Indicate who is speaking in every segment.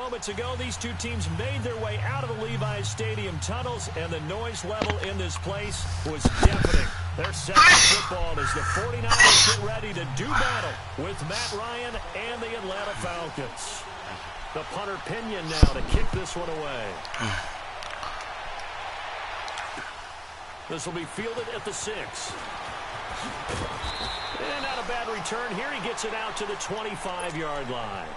Speaker 1: moments ago, these two teams made their way out of the Levi's Stadium tunnels, and the noise level in this place was deafening. They're set for football as the 49ers get ready to do battle with Matt Ryan and the Atlanta Falcons. The punter Pinion now to kick this one away. This will be fielded at the 6. And not a bad return here. He gets it out to the 25-yard line.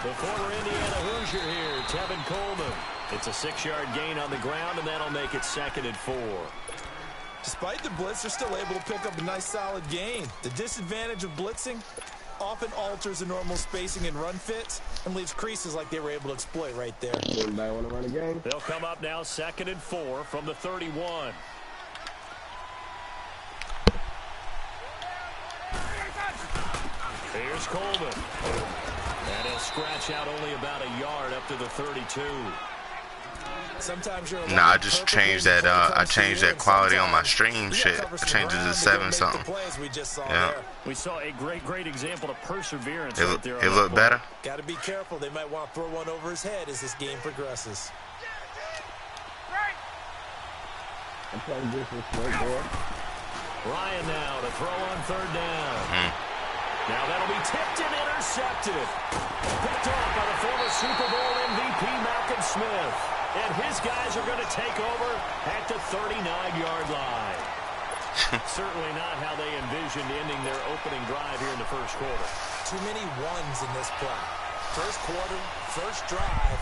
Speaker 1: The former Indiana Hoosier here, Tevin Coleman. It's a 6-yard gain on the ground, and that'll make it 2nd and 4.
Speaker 2: Despite the blitz, they're still able to pick up a nice, solid gain. The disadvantage of blitzing often alters the normal spacing and run fits and leaves creases like they were able to exploit right there.
Speaker 3: Anybody want to run a game?
Speaker 1: They'll come up now 2nd and 4 from the 31. Here's Coleman. And he'll scratch out only about a yard up to the 32.
Speaker 2: Sometimes you're
Speaker 3: I just changed that. I changed that quality on my stream shit. I changed it to 7 something. Yeah.
Speaker 1: We saw a great example of perseverance.
Speaker 3: It looked better.
Speaker 2: Got to be careful. They might want to throw one over his head as this game progresses.
Speaker 3: I'm playing this with boy.
Speaker 1: Ryan now to throw on 3rd down. Now that'll be tipped and intercepted. Picked off by the former Super Bowl MVP Malcolm Smith. And his guys are going to take over at the 39-yard line. Certainly not how they envisioned ending their opening drive here in the first quarter.
Speaker 2: Too many ones in this play. First quarter, first drive,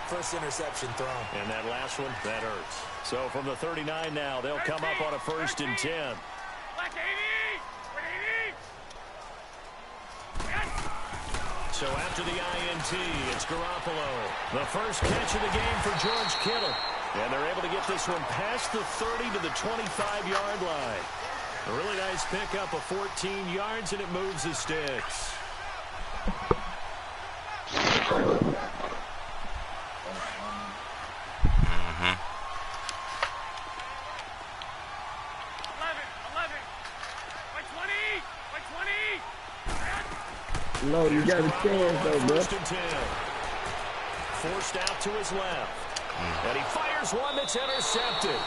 Speaker 2: first interception thrown.
Speaker 1: And that last one, that hurts. So from the 39 now, they'll come up on a 1st and 10. So after the INT, it's Garoppolo. The first catch of the game for George Kittle. And they're able to get this one past the 30 to the 25-yard line. A really nice pickup of 14 yards, and it moves the sticks.
Speaker 3: No, you got a chance though, bro.
Speaker 1: 1st and 10. Forced out to his left. And he fires one that's intercepted.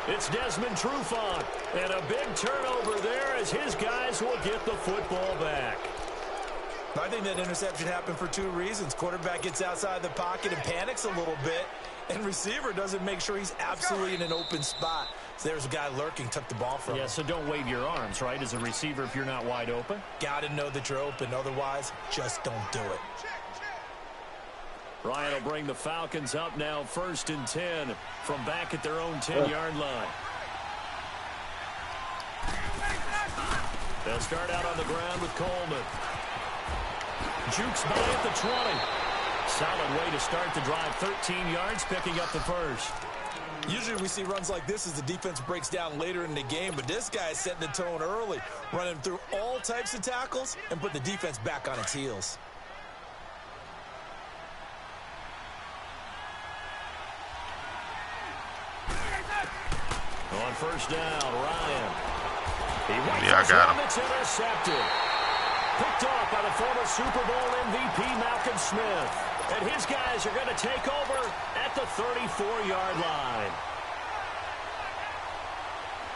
Speaker 1: It's Desmond Trufant. And a big turnover there as his guys will get the football back.
Speaker 2: I think that interception happened for 2 reasons. Quarterback gets outside the pocket and panics a little bit. And receiver doesn't make sure he's absolutely in an open spot. So there's a guy lurking, took the ball from him.
Speaker 1: Yeah, so don't wave your arms, right, as a receiver if you're not wide open.
Speaker 2: Got to know that you're open. Otherwise, just don't do it.
Speaker 1: Ryan will bring the Falcons up now 1st and 10 from back at their own 10-yard line. They'll start out on the ground with Coleman. Jukes by at the 20. Solid way to start the drive. 13 yards, picking up the first.
Speaker 2: Usually we see runs like this as the defense breaks down later in the game, but this guy is setting the tone early, running through all types of tackles and put the defense back on its heels.
Speaker 1: On 1st down, Ryan.
Speaker 3: I got him.
Speaker 1: It's intercepted. Picked off by the former Super Bowl MVP Malcolm Smith. And his guys are going to take over at the 34-yard line.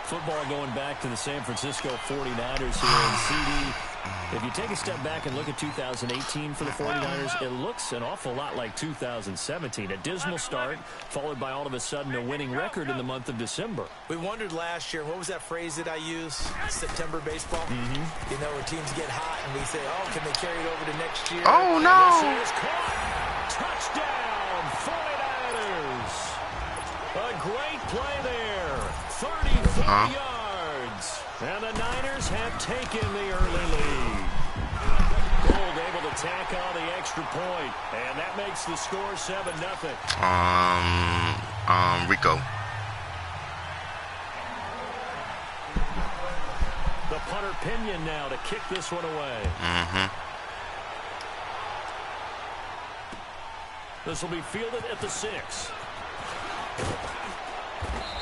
Speaker 1: Football going back to the San Francisco 49ers here. And CD, if you take a step back and look at 2018 for the 49ers, it looks an awful lot like 2017. A dismal start, followed by all of a sudden a winning record in the month of December.
Speaker 2: We wondered last year, what was that phrase that I used? September baseball? You know, where teams get hot and we say, oh, can they carry it over to next year?
Speaker 3: Oh, no.
Speaker 1: Touchdown, 49ers. A great play there. 34 yards. And the Niners have taken the early lead. Gold able to tack on the extra point. And that makes the score 7-0.
Speaker 3: Rico.
Speaker 1: The punter Pinion now to kick this one away. This will be fielded at the 6.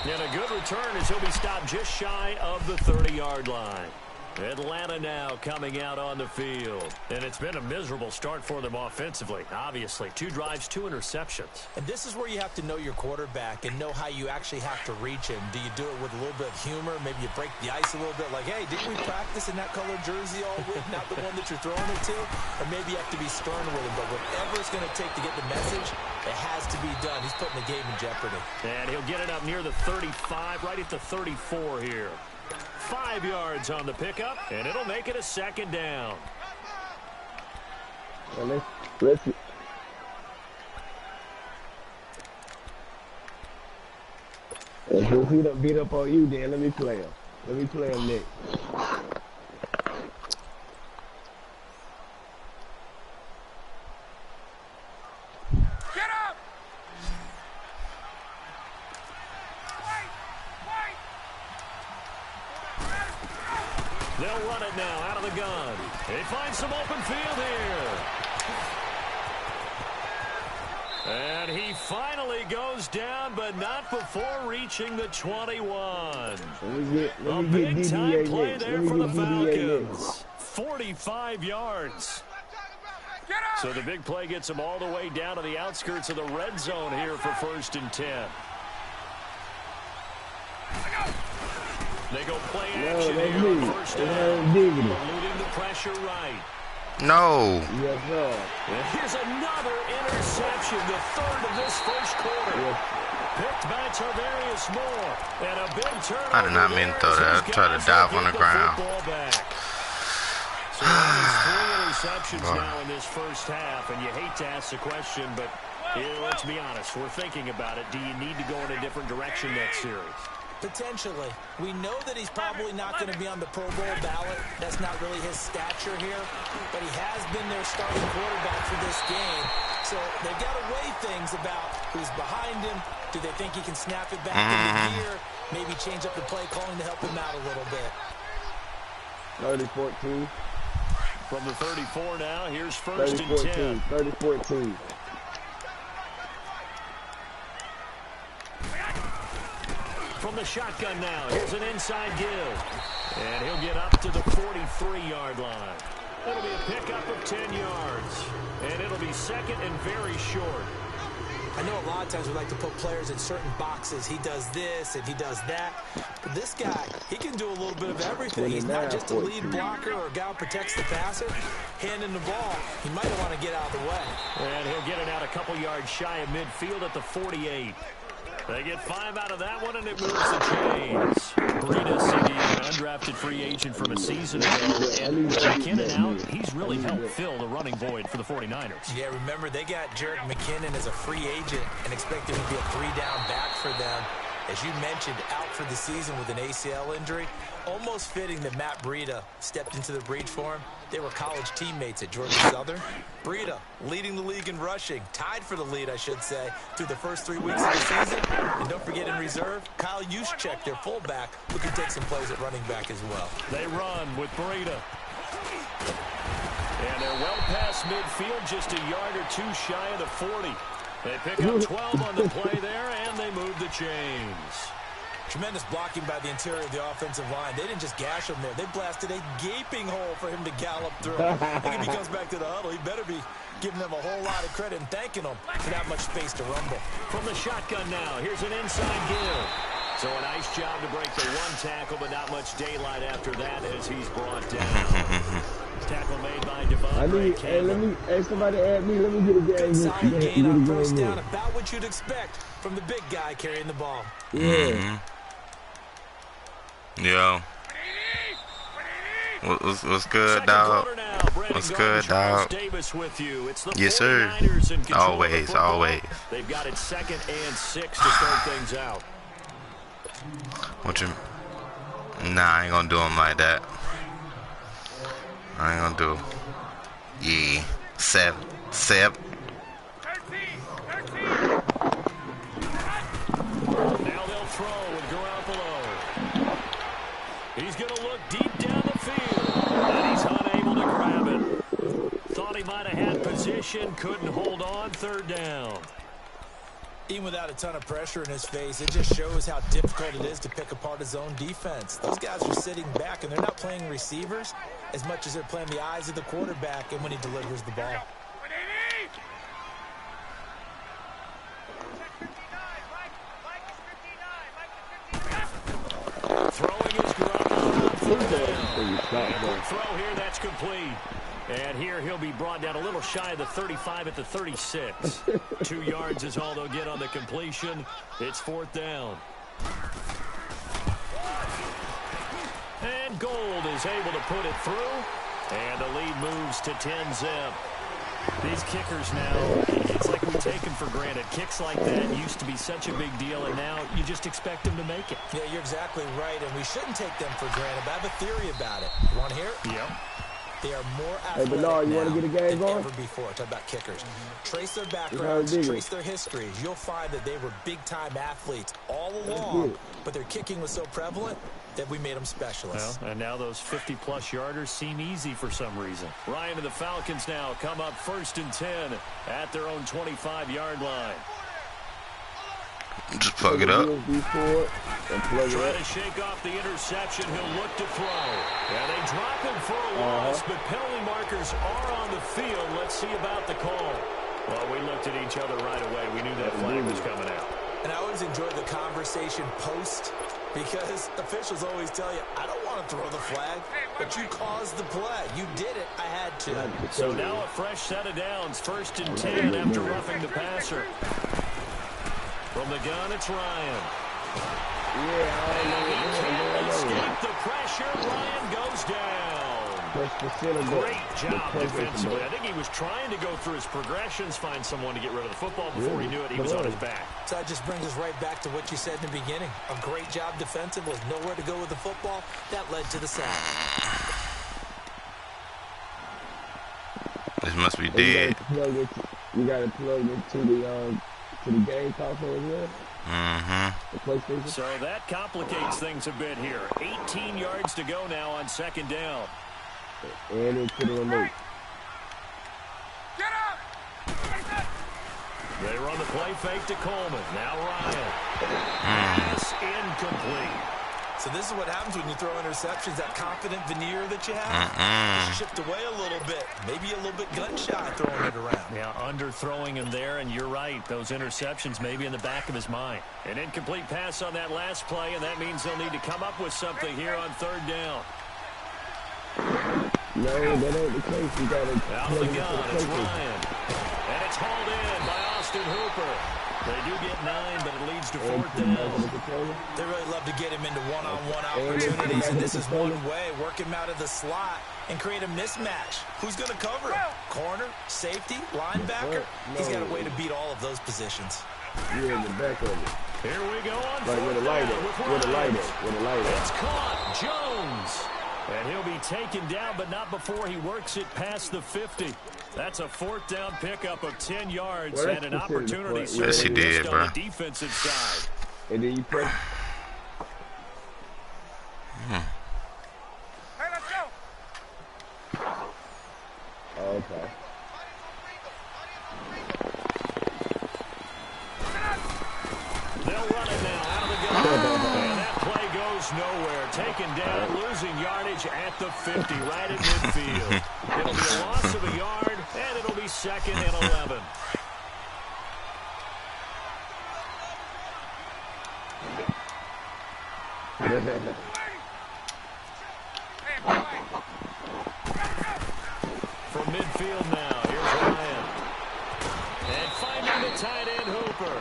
Speaker 1: And a good return as he'll be stopped just shy of the 30-yard line. Atlanta now coming out on the field. And it's been a miserable start for them offensively, obviously. 2 drives, 2 interceptions.
Speaker 2: And this is where you have to know your quarterback and know how you actually have to reach him. Do you do it with a little bit of humor? Maybe you break the ice a little bit like, hey, didn't we practice in that colored jersey all week? Not the one that you're throwing it to? Or maybe you have to be stern with him. But whatever it's going to take to get the message, it has to be done. He's putting the game in jeopardy.
Speaker 1: And he'll get it up near the 35, right at the 34 here. 5 yards on the pickup, and it'll make it a 2nd down.
Speaker 4: Well, let's if he done beat up on you, then let me play him. Let me play him next.
Speaker 5: Get up!
Speaker 1: They'll run it now out of the gun. They find some open field here. And he finally goes down, but not before reaching the 21. A big-time play there for the Falcons. 45 yards. So the big play gets them all the way down to the outskirts of the red zone here for 1st and 10. They go play action here on 1st down. Eluding the pressure right.
Speaker 3: No.
Speaker 4: Yes, sir.
Speaker 1: And here's another interception, the 3rd of this 1st quarter.
Speaker 4: Yes.
Speaker 1: Picked by Tarvarius Moore. And a big turnover.
Speaker 3: I did not mean to throw that. I tried to dive on the ground.
Speaker 1: So there's 3 interceptions now in this 1st half, and you hate to ask the question, but let's be honest. We're thinking about it. Do you need to go in a different direction next series?
Speaker 2: Potentially. We know that he's probably not going to be on the Pro Bowl ballot. That's not really his stature here. But he has been their starting quarterback for this game. So they've got to weigh things about who's behind him. Do they think he can snap it back into gear? Maybe change up the play calling to help him out a little bit.
Speaker 4: 30-14.
Speaker 1: From the 34 now, here's 1st and 10.
Speaker 4: 30-14.
Speaker 1: From the shotgun now, here's an inside give. And he'll get up to the 43-yard line. It'll be a pickup of 10 yards. And it'll be 2nd and very short.
Speaker 2: I know a lot of times we like to put players in certain boxes. He does this and he does that. But this guy, he can do a little bit of everything. He's not just a lead blocker or a guy who protects the passer. Handing the ball, he might want to get out of the way.
Speaker 1: And he'll get it out a couple yards shy of midfield at the 48. They get 5 out of that one, and it moves the chains. Breida, CD, an undrafted free agent from a season ago. And McKinnon out, he's really helped fill the running void for the 49ers.
Speaker 2: Yeah, remember, they got Jerick McKinnon as a free agent and expect him to be a 3-down back for them. As you mentioned, out for the season with an ACL injury. Almost fitting that Matt Breida stepped into the breach for him. They were college teammates at Georgia Southern. Breida leading the league in rushing, tied for the lead, I should say, through the first 3 weeks of the season. And don't forget in reserve, Kyle Juszczyk, their fullback, who can take some plays at running back as well.
Speaker 1: They run with Breida. And they're well past midfield, just a yard or 2 shy of the 40. They pick up 12 on the play there, and they move the chains.
Speaker 2: Tremendous blocking by the interior of the offensive line. They didn't just gash him there. They blasted a gaping hole for him to gallop through. I think if he comes back to the huddle, he better be giving them a whole lot of credit and thanking them for that much space to rumble.
Speaker 1: From the shotgun now, here's an inside give. So a nice job to break the 1 tackle, but not much daylight after that as he's brought down. Tackle made by Devon.
Speaker 4: Somebody add me. Let me get a game.
Speaker 2: Good solid gain on 1st down, about what you'd expect from the big guy carrying the ball.
Speaker 4: Yeah.
Speaker 3: Yo. What's good, dog? What's good, dog? Yes, sir. Always.
Speaker 1: They've got it 2nd and 6 to start things out.
Speaker 3: What you? Nah, I ain't gonna do him like that. I ain't gonna do. Yeah, 7.
Speaker 1: Now they'll throw with Garoppolo. He's going to look deep down the field. possession, couldn't hold on third down.
Speaker 2: Even without a ton of pressure in his face, it just shows how difficult it is to pick apart his own defense. Those guys are sitting back, and they're not playing receivers as much as they're playing the eyes of the quarterback and when he delivers the ball.
Speaker 1: Throwing his Garoppolo on third down. And quick throw here, that's complete. And here he'll be brought down a little shy of the 35 at the 36. 2 yards is all they'll get on the completion. It's fourth down. And Gold is able to put it through. And the lead moves to 10-zip. These kickers now, it's like we take them for granted. Kicks like that used to be such a big deal, and now you just expect them to make it.
Speaker 2: Yeah, you're exactly right, and we shouldn't take them for granted. But I have a theory about it. You want to hear it?
Speaker 1: Yep.
Speaker 2: They are more athletic
Speaker 4: you want to get a game
Speaker 2: than
Speaker 4: going?
Speaker 2: ever before. Talk about kickers. Trace their backgrounds, trace their histories. You'll find that they were big-time athletes all along, but their kicking was so prevalent that we made them specialists.
Speaker 1: Well, and now those 50-plus yarders seem easy for some reason. Ryan and the Falcons now come up 1st and 10 at their own 25-yard line.
Speaker 3: Just plug it up.
Speaker 1: Try to shake off the interception. He'll look to throw. Yeah, they drop him for a loss, but penalty markers are on the field. Let's see about the call. Well, we looked at each other right away. We knew that flag was coming out.
Speaker 2: And I always enjoy the conversation post, because officials always tell you, I don't want to throw the flag, but you caused the play. You did it. I had to.
Speaker 1: So now a fresh set of downs. 1st and 10 after roughing the passer. From the gun, it's Ryan. Escape the pressure. Ryan goes down. Great job defensively. I think he was trying to go through his progressions, find someone to get rid of the football. Before he knew it, he was on his back.
Speaker 2: So that just brings us right back to what you said in the beginning. A great job defensively. Nowhere to go with the football. That led to the sack.
Speaker 3: This must be dead.
Speaker 4: You got to plug it to the game console as well. The PlayStation.
Speaker 1: So that complicates things a bit here. 18 yards to go now on 2nd down.
Speaker 4: And into the remote.
Speaker 5: Get up!
Speaker 1: They run the play fake to Coleman. Now Ryan. Pass incomplete.
Speaker 2: So this is what happens when you throw interceptions. That confident veneer that you have is chipped away a little bit. Maybe a little bit gun-shy throwing it around.
Speaker 1: Yeah, underthrowing him there, and you're right. Those interceptions may be in the back of his mind. An incomplete pass on that last play, and that means they'll need to come up with something here on 3rd down.
Speaker 4: No, that ain't the case. You got to
Speaker 1: out of the gun, it's Ryan. And it's hauled in by Austin Hooper. They do get 9, but it leads to 4th down.
Speaker 2: They really love to get him into one-on-one opportunities, and this is one way. Work him out of the slot and create a mismatch. Who's going to cover him? Corner, safety, linebacker? He's got a way to beat all of those positions.
Speaker 4: You're in the back of it.
Speaker 1: Here we go on
Speaker 4: Like with a lighter. With a lighter.
Speaker 1: It's caught. Jones. And he'll be taken down, but not before he works it past the 50. That's a 4th down pickup of 10 yards and an opportunity
Speaker 3: Yes, he did, bro.
Speaker 1: on the defensive side.
Speaker 4: And then you press.
Speaker 5: Hey, let's go!
Speaker 4: Oh, okay.
Speaker 1: They'll run it now out of the gun. And that play goes nowhere. Taken down, losing yardage at the 50, right at midfield. It'll be a loss of a yard, and it'll be 2nd and 11. From midfield now, here's Ryan. And finding the tight end, Hooper.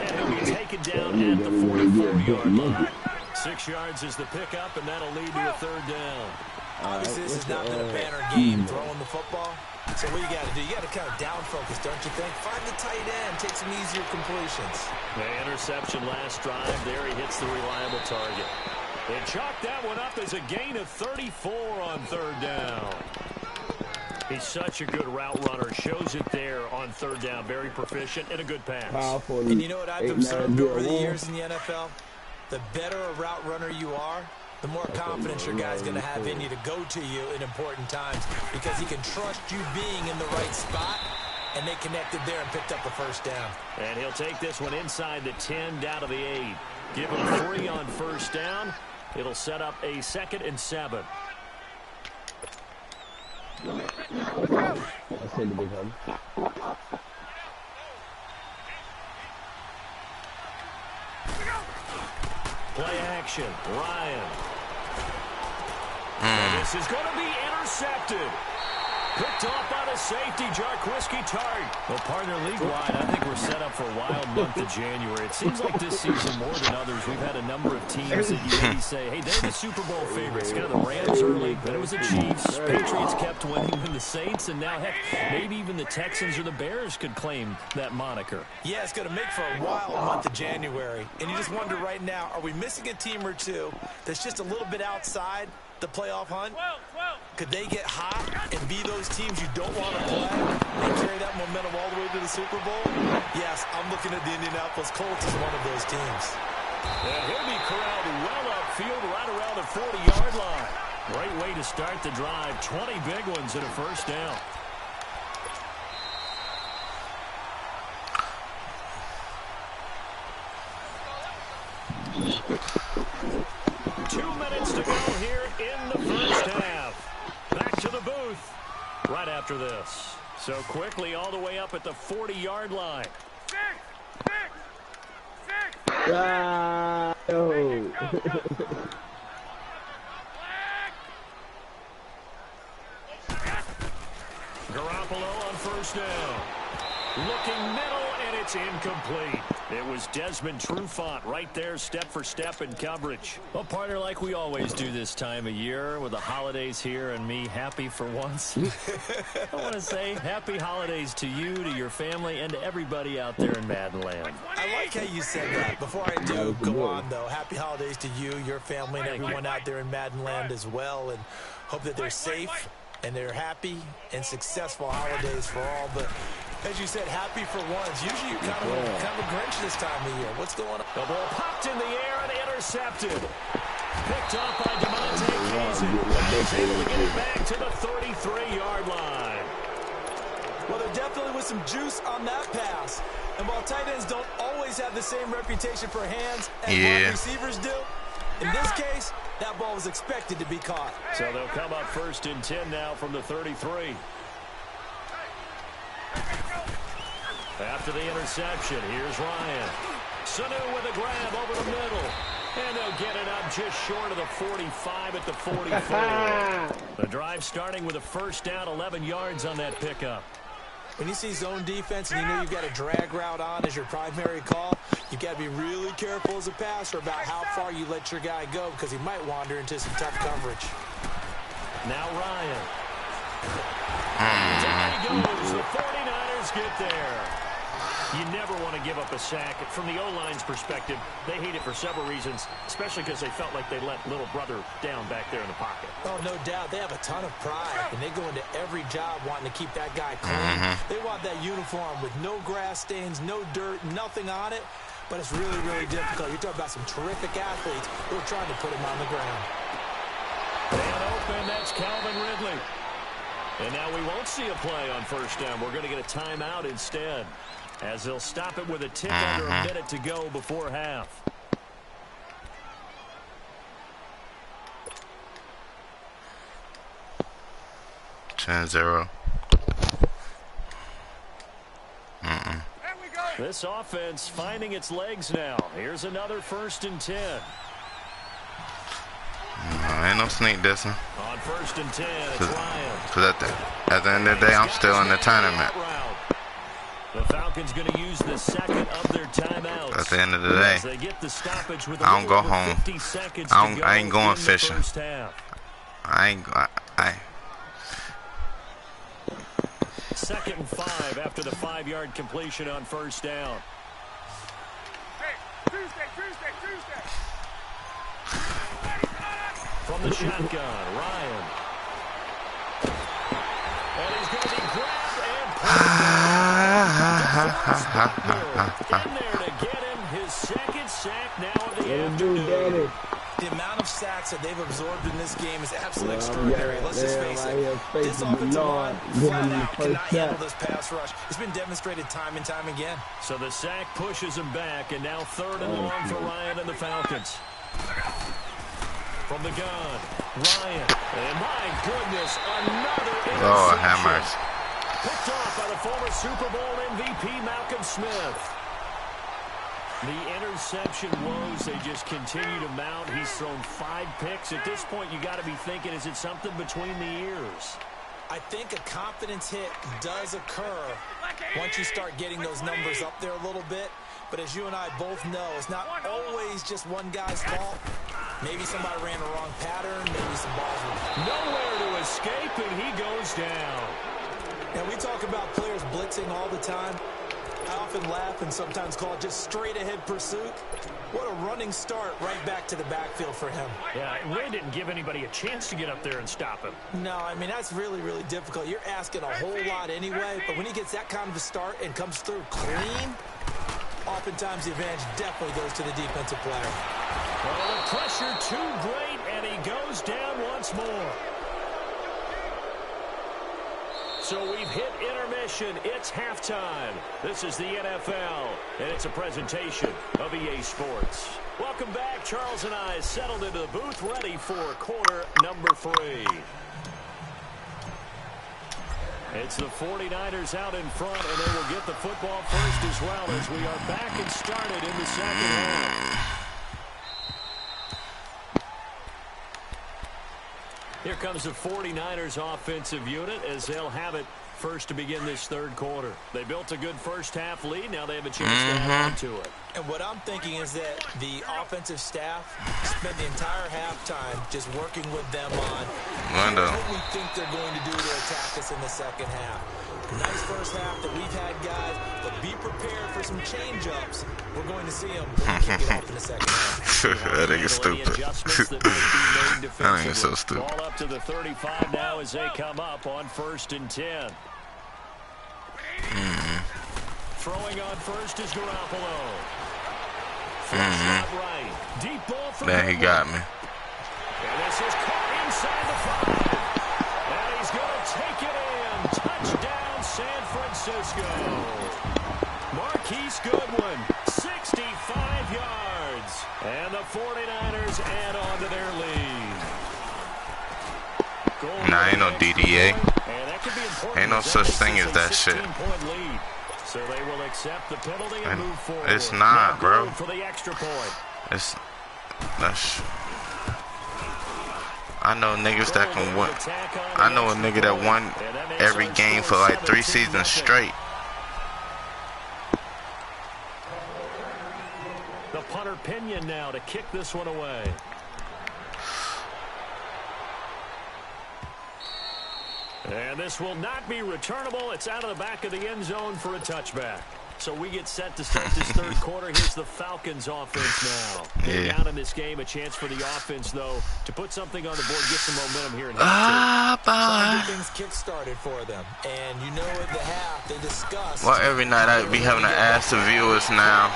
Speaker 1: And he'll be taken down at the 44-yard line. 6 yards is the pickup, and that'll lead to a 3rd down.
Speaker 2: Obviously, this has not been a banner game throwing the football. So what you got to do, you got to kind of down focus, don't you think? Find the tight end, take some easier completions.
Speaker 1: The interception last drive. There he hits the reliable target. They chalk that one up as a gain of 34 on 3rd down. He's such a good route runner. Shows it there on 3rd down. Very proficient and a good pass.
Speaker 2: And you know what I've observed over the years in the NFL? The better a route runner you are, the more confidence your guy's going to have in you to go to you in important times, because he can trust you being in the right spot and they connected there and picked up the first down.
Speaker 1: And he'll take this one inside the 10 down to the 8. Give him 3 on first down. It'll set up a 2nd and 7. Play action. Ryan. And this is going to be intercepted. Picked off by the safety, Jarquiski Tart. Well, partner, league-wide, I think we're set up for a wild month of January. It seems like this season, more than others, we've had a number of teams that you maybe say, hey, they're the Super Bowl favorites. Kind of the Rams early, then it was the Chiefs. Patriots kept winning, then the Saints, and now, heck, maybe even the Texans or the Bears could claim that moniker.
Speaker 2: Yeah, it's going to make for a wild month of January. And you just wonder right now, are we missing a team or two that's just a little bit outside the playoff hunt? Could they get hot and be those teams you don't want to play and carry that momentum all the way to the Super Bowl? Yes, I'm looking at the Indianapolis Colts as one of those teams.
Speaker 1: And he'll be corralled well upfield right around the 40-yard line. Great way to start the drive. 20 big ones and a first down. Two minutes to go here in the first half. Back to the booth right after this. So quickly all the way up at the 40-yard line. Garoppolo on first down. Looking middle, and it's incomplete. It was Desmond Trufant right there, step for step in coverage. Well, partner, like we always do this time of year with the holidays here and me happy for once. I want to say happy holidays to you, to your family, and to everybody out there in Madden land.
Speaker 2: I like how you said that. Before I do go on, though, happy holidays to you, your family, and everyone out there in Madden land as well. And hope that they're safe and they're happy and successful holidays for all. But as you said, happy for once. Usually you're kind of a Grinch this time of year. What's going on?
Speaker 1: The ball popped in the air and intercepted. Picked up by DeMonte Casey. He's able to get it back to the 33-yard line.
Speaker 2: Well, there definitely was some juice on that pass. And while tight ends don't always have the same reputation for hands as wide receivers do, in this case, that ball was expected to be caught.
Speaker 1: So they'll come up 1st and 10 now from the 33. After the interception, here's Ryan. Sanu with a grab over the middle. And they'll get it up just short of the 45 at the 44. The drive starting with a first down, 11 yards on that pickup.
Speaker 2: When you see zone defense and you know you've got a drag route on as your primary call, you've got to be really careful as a passer about how far you let your guy go because he might wander into some tough coverage.
Speaker 1: Now Ryan. There he goes. The 49ers get there. You never want to give up a sack. From the O-line's perspective, they hate it for several reasons, especially because they felt like they let little brother down back there in the pocket.
Speaker 2: Oh, no doubt. They have a ton of pride, and they go into every job wanting to keep that guy clean. They want that uniform with no grass stains, no dirt, nothing on it, but it's really, really difficult. You're talking about some terrific athletes who are trying to put him on the ground.
Speaker 1: And open, that's Calvin Ridley. And now we won't see a play on first down. We're going to get a timeout instead, as they'll stop it with a tick under a minute to go before half.
Speaker 3: (10-0).
Speaker 1: This offense finding its legs now. Here's another 1st and 10.
Speaker 3: Ain't no sneak dissing.
Speaker 1: On 1st and 10, it's Ryan.
Speaker 3: Because at the end of the day, I'm still in the tournament.
Speaker 1: The Falcons going to use the second of their timeouts.
Speaker 3: At the end of the day,
Speaker 1: they get the stoppage with
Speaker 3: I don't go home. I ain't going fishing. I
Speaker 1: 2nd and 5 after the 5-yard completion on first down.
Speaker 5: Hey, Tuesday.
Speaker 1: From the shotgun, Ryan. And he's going to be grabbed and put in there to get him his 2nd sack now of the afternoon.
Speaker 2: The amount of sacks that they've absorbed in this game is absolutely extraordinary. Let's just face it. This offensive line flat out cannot handle this pass rush. It's been demonstrated time and time again.
Speaker 1: So the sack pushes him back, and now 3rd and long for Ryan and the Falcons. From the gun, Ryan. And my goodness, another interception.
Speaker 3: Oh, hammers.
Speaker 1: Picked off by the former Super Bowl MVP Malcolm Smith. The interception woes, they just continue to mount. He's thrown 5 picks. At this point, you got to be thinking, is it something between the ears?
Speaker 2: I think a confidence hit does occur once you start getting those numbers up there a little bit. But as you and I both know, it's not always just one guy's fault. Maybe somebody ran the wrong pattern. Maybe some balls were
Speaker 1: nowhere to escape, and he goes down.
Speaker 2: Now, we talk about players blitzing all the time. I often laugh and sometimes call it just straight-ahead pursuit. What a running start right back to the backfield for him.
Speaker 1: Yeah, it really didn't give anybody a chance to get up there and stop him.
Speaker 2: No, I mean, that's really, really difficult. You're asking a whole lot anyway, but when he gets that kind of a start and comes through clean, oftentimes the advantage definitely goes to the defensive player.
Speaker 1: Well, the pressure too great, and he goes down once more. So we've hit intermission. It's halftime. This is the NFL, and it's a presentation of EA Sports. Welcome back. Charles and I settled into the booth, ready for quarter number 3. It's the 49ers out in front, and they will get the football first as well as we are back and started in the second half. Here comes the 49ers offensive unit as they'll have it first to begin this 3rd quarter. They built a good first half lead. Now they have a chance to add on to it.
Speaker 2: And what I'm thinking is that the offensive staff spent the entire halftime just working with them on what we think they're going to do to attack us in the second half. Nice first half that we've had, guys, but be prepared for some change-ups. We're going to see them when we kick it off in the second half.
Speaker 3: That nigga's stupid. That nigga's so stupid.
Speaker 1: Ball up to the 35 now as they come up on 1st and 10. Throwing on first is Garoppolo. Flash right. Deep ball for
Speaker 3: There he got me.
Speaker 1: And this is caught inside the 5. And he's going to take it in. Touchdown, San Francisco. Marquise Goodwin, 65 yards. And the 49ers add on to their lead.
Speaker 3: Nah, ain't no DDA.
Speaker 1: And that could be important.
Speaker 3: Ain't no such thing as that shit.
Speaker 1: Lead. So they will accept the penalty and move forward.
Speaker 3: It's not, bro.
Speaker 1: For the extra point.
Speaker 3: That's I know niggas that can win. I know a nigga that won every game for like 3 seasons straight.
Speaker 1: The punter Pinion now to kick this one away. And this will not be returnable. It's out of the back of the end zone for a touchback. So we get set to start this 3rd quarter. Here's the Falcons offense now. They're down in this game. A chance for the offense, though, to put something on the board, get some momentum here in half 2.
Speaker 2: Trying to get things kick-started for them. And you know at the half, they discussed.
Speaker 3: Well, every night I be having to ask the viewers now.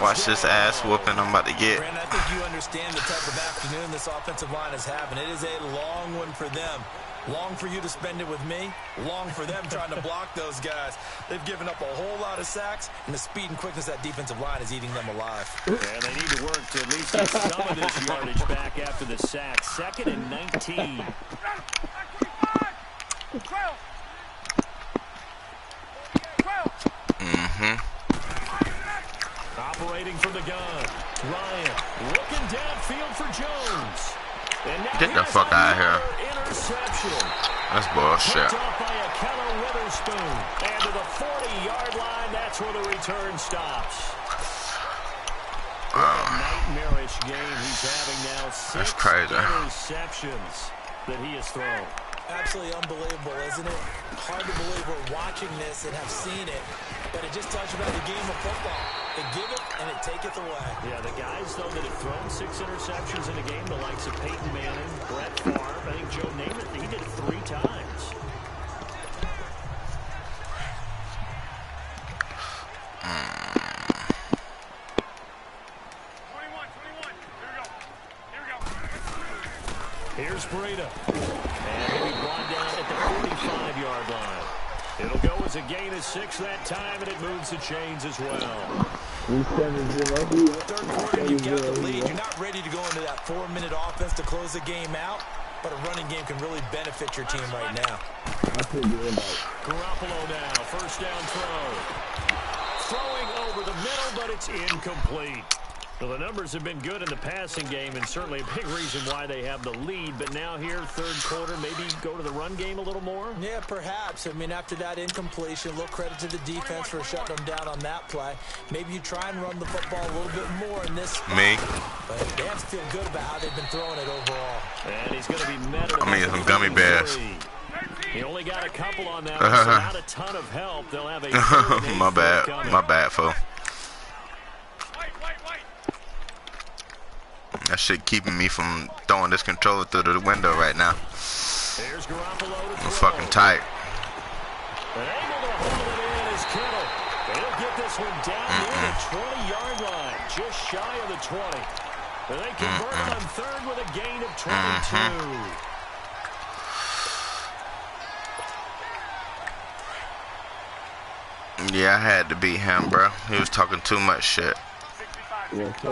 Speaker 3: Watch this ass whooping I'm about to get.
Speaker 2: Brandon, I think you understand the type of afternoon this offensive line is having. It is a long one for them. Long for you to spend it with me. Long for them trying to block those guys. They've given up a whole lot of sacks, and the speed and quickness of that defensive line is eating them alive.
Speaker 1: And they need to work to at least get some of this yardage back after the sack. 2nd and 19. Operating from the gun. Ryan looking downfield for Jones.
Speaker 3: Get the fuck out of here.
Speaker 1: Interception.
Speaker 3: That's bullshit.
Speaker 1: Picked off by a Keller Witherspoon. And to the 40-yard line, that's where the return stops. What a nightmarish game he's having now. 6 interceptions that he has thrown.
Speaker 2: Absolutely unbelievable, isn't it? Hard to believe we're watching this and have seen it, but it just tells you about the game of football. They give it and it taketh away.
Speaker 1: Yeah, the guys, though, that have thrown 6 interceptions in a game, the likes of Peyton Manning, Brett Favre, I think Joe Namath, he did it 3 times. Here's Breida. And he'll be brought down at the 45-yard line. It'll go as a gain of 6 that time, and it moves the chains as well.
Speaker 2: Third quarter, you've got the lead. You're not ready to go into that 4-minute offense to close the game out, but a running game can really benefit your team right now.
Speaker 1: Garoppolo now, first down throw. Throwing over the middle, but it's incomplete. Well, the numbers have been good in the passing game, and certainly a big reason why they have the lead. But now here, third quarter, maybe go to the run game a little more?
Speaker 2: Yeah, perhaps. I mean, after that incompletion, a little credit to the defense for shutting them down on that play. Maybe you try and run the football a little bit more in this spot.
Speaker 3: Me?
Speaker 2: But they have to feel good about how they've been throwing it overall.
Speaker 1: And he's going to be met at
Speaker 3: some gummy bears.
Speaker 1: He only got a couple on that, so not a ton of help. They'll have a
Speaker 3: my bad, fool. That shit keeping me from throwing this controller through the window right now. I'm fucking tight.
Speaker 1: And able to hold it in is Kittle. They'll get this one down near the 20-yard line, just shy of the 20. And they convert it on third with a gain of 22.
Speaker 3: Yeah, I had to beat him, bro. He was talking too much shit.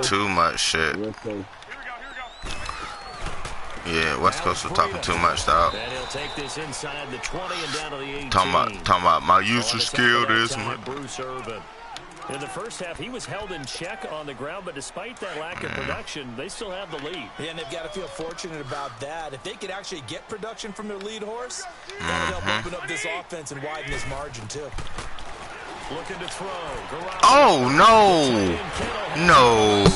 Speaker 3: Too much shit. Yeah, West Coast was talking too much, dog.
Speaker 1: And he'll take this inside the 20 and down to the 18.
Speaker 3: Talking about my user skill this one.
Speaker 1: Bruce Irvin. In the first half, he was held in check on the ground, but despite that lack of production, they still have the lead.
Speaker 2: Yeah, and they've got to feel fortunate about that. If they could actually get production from their lead horse, that would help open up this offense and widen this margin, too.
Speaker 1: Looking to throw.
Speaker 3: Oh, no. No.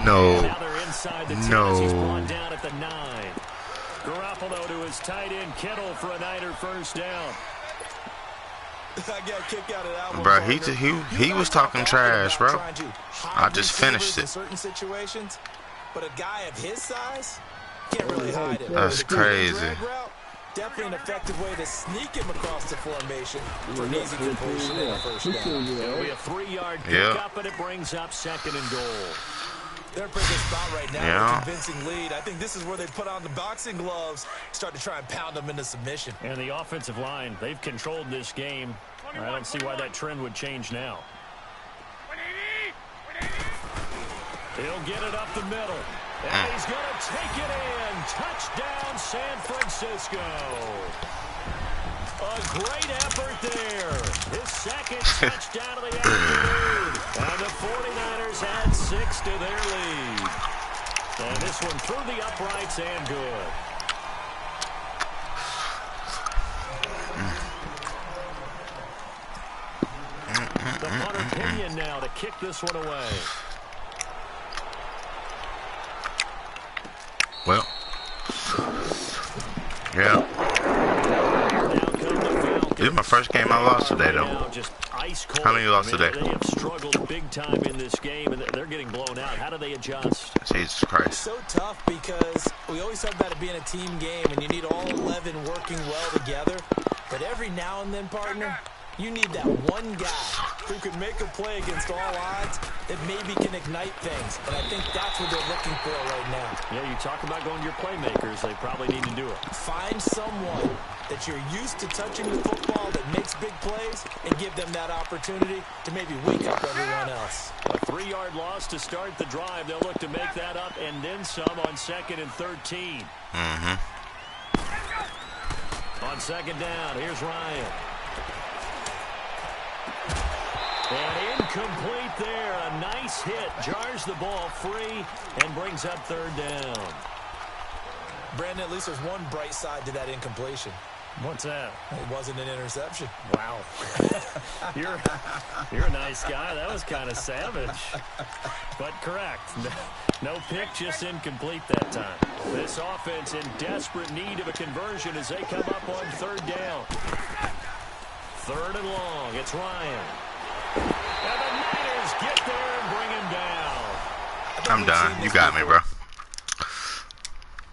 Speaker 3: No.
Speaker 1: Now they're inside the 10 as he's brought down at the 9. Garoppolo to his tight end, Kittle, for a Niner first down.
Speaker 2: I got a kick out of that one,
Speaker 3: bro, he was talking trash, bro. I just finished it.
Speaker 2: In certain situations, but a guy of his size can't really hide it.
Speaker 3: That's crazy.
Speaker 2: Definitely an effective way to sneak him across the formation for an easy completion in the first down.
Speaker 1: It'll be a 3-yard pickup, and it brings up second and goal.
Speaker 2: They're in a pretty good spot right now with a convincing lead. I think this is where they put on the boxing gloves, start to try and pound them into submission.
Speaker 1: And the offensive line, they've controlled this game. I don't see why that trend would change now. He'll get it up the middle. And he's going to take it in. Touchdown, San Francisco. A great effort there. His second touchdown of the afternoon. And the 49ers add 6 to their lead. And this one through the uprights and good. The punter Pinion now to kick this one away.
Speaker 3: Well, yeah. This is my first game I lost today, though. How many you lost today?
Speaker 1: They have struggled big time in this game, and they're getting blown out. How do they adjust?
Speaker 3: Jesus Christ.
Speaker 2: It's so tough because we always talk about it being a team game, and you need all 11 working well together. But every now and then, partner, you need that one guy who can make a play against all odds that maybe can ignite things. And I think that's what they're looking for right now.
Speaker 1: Yeah, you talk about going to your playmakers. They probably need to do it.
Speaker 2: Find someone that you're used to touching the football that makes big plays and give them that opportunity to maybe wake up everyone else.
Speaker 1: A 3-yard loss to start the drive. They'll look to make that up and then some on 2nd and 13. On second down, here's Ryan. And incomplete there. A nice hit. Jars the ball free and brings up third down.
Speaker 2: Brandon, at least there's one bright side to that incompletion.
Speaker 1: What's that?
Speaker 2: It wasn't an interception.
Speaker 1: Wow. You're a nice guy. That was kind of savage. But correct. No pick, just incomplete that time. This offense in desperate need of a conversion as they come up on third down. Third and long. It's Ryan. And the Niners get there and bring him down.
Speaker 3: I'm done. You got me, bro.